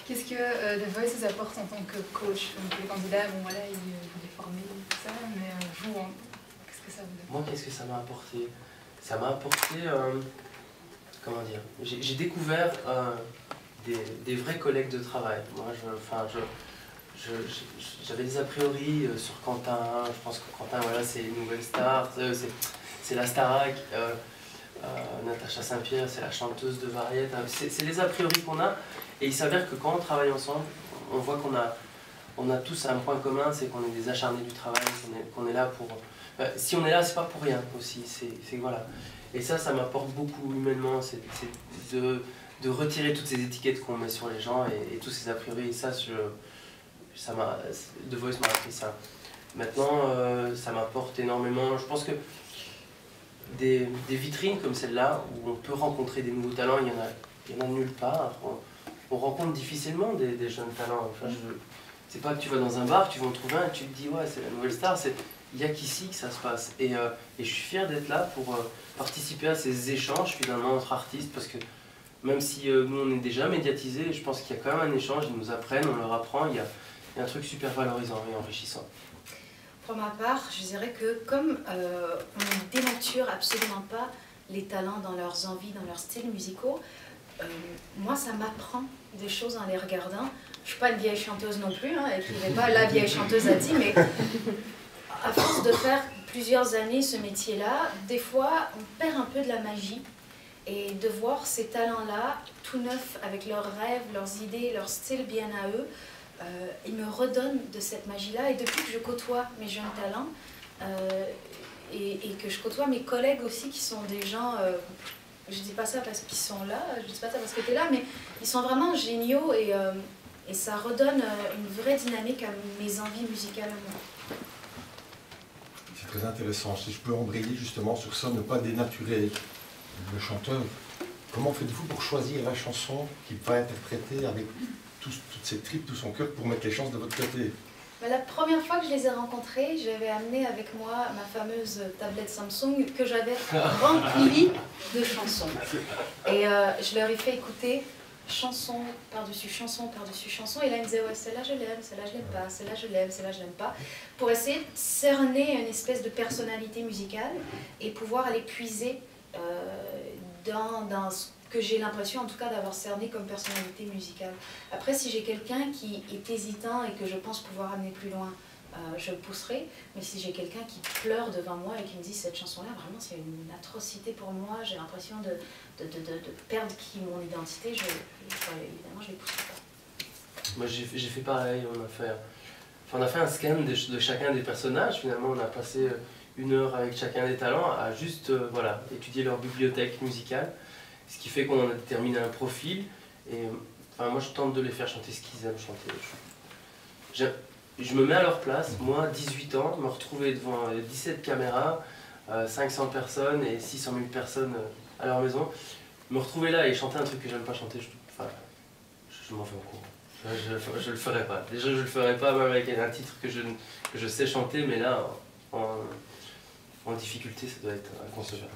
Qu'est-ce que The Voice vous apporte en tant que coach? Donc les candidats, bon voilà, vous les formez, tout ça, mais vous, qu'est-ce que ça vous donne? Moi, qu'est-ce que ça m'a apporté? Ça m'a apporté, comment dire, j'ai découvert des vrais collègues de travail. Moi, j'avais des a priori sur Quentin. Je pense que Quentin, voilà, c'est une nouvelle star, c'est la Starac. Natacha Saint-Pierre, c'est la chanteuse de variété. C'est les a priori qu'on a, et il s'avère que quand on travaille ensemble, on voit qu'on a tous un point commun, c'est qu'on est des acharnés du travail, qu'on est là pour... si on est là, c'est pas pour rien aussi, c'est voilà. Et ça m'apporte beaucoup humainement, c'est de retirer toutes ces étiquettes qu'on met sur les gens et tous ces a priori, et ça, The Voice m'a appris ça. Maintenant, ça m'apporte énormément, je pense que des vitrines comme celle-là, où on peut rencontrer des nouveaux talents, il y en a nulle part. On rencontre difficilement des jeunes talents. Enfin, c'est pas que tu vas dans un bar, tu vas en trouver un et tu te dis ouais, c'est la nouvelle star, il n'y a qu'ici que ça se passe. Et je suis fier d'être là pour participer à ces échanges finalement entre artistes, parce que même si nous on est déjà médiatisés, je pense qu'il y a quand même un échange, ils nous apprennent, on leur apprend, il y a un truc super valorisant et enrichissant. Pour ma part, je dirais que comme on ne dénature absolument pas les talents dans leurs envies, dans leurs styles musicaux, moi ça m'apprend des choses en les regardant. Je ne suis pas une vieille chanteuse non plus, hein, écrivez pas la vieille chanteuse a dit, mais à force de faire plusieurs années ce métier-là, des fois on perd un peu de la magie. Et de voir ces talents-là, tout neufs, avec leurs rêves, leurs idées, leur style bien à eux, ils me redonnent de cette magie-là. Et depuis que je côtoie mes jeunes talents, et que je côtoie mes collègues aussi, qui sont des gens, je ne dis pas ça parce qu'ils sont là, je ne dis pas ça parce que tu es là, mais ils sont vraiment géniaux et ça redonne une vraie dynamique à mes envies musicales à moi. C'est très intéressant. Si je peux embrayer justement sur ça, ne pas dénaturer le chanteur. Comment faites-vous pour choisir la chanson qui va interpréter avec toute cette tripes, tout son cœur, pour mettre les chances de votre côté? La première fois que je les ai rencontrés, j'avais amené avec moi ma fameuse tablette Samsung que j'avais remplie de chansons. Et je leur ai fait écouter chanson par-dessus chanson par-dessus chanson. Et là, ils me disaient, ouais, celle-là je l'aime, celle-là je l'aime pas, celle-là je l'aime, celle-là je l'aime pas. Pour essayer de cerner une espèce de personnalité musicale et pouvoir aller puiser dans ce que j'ai l'impression en tout cas d'avoir cerné comme personnalité musicale. Après, si j'ai quelqu'un qui est hésitant et que je pense pouvoir amener plus loin, je le pousserai. Mais si j'ai quelqu'un qui pleure devant moi et qui me dit cette chanson-là, vraiment c'est une atrocité pour moi, j'ai l'impression de perdre mon identité, évidemment je ne les pousserai pas. Moi j'ai fait pareil, on a fait un scan de chacun des personnages, finalement on a passé 1 heure avec chacun des talents à juste voilà, étudier leur bibliothèque musicale. Ce qui fait qu'on en a déterminé un profil, et enfin, moi je tente de les faire chanter ce qu'ils aiment chanter. Je me mets à leur place, moi 18 ans, me retrouver devant 17 caméras, 500 personnes et 600 000 personnes à leur maison, me retrouver là et chanter un truc que j'aime pas chanter, je m'en fais en courant. Je le ferai pas. Déjà je le ferai pas même avec un titre que je sais chanter, mais là en difficulté ça doit être inconcevable.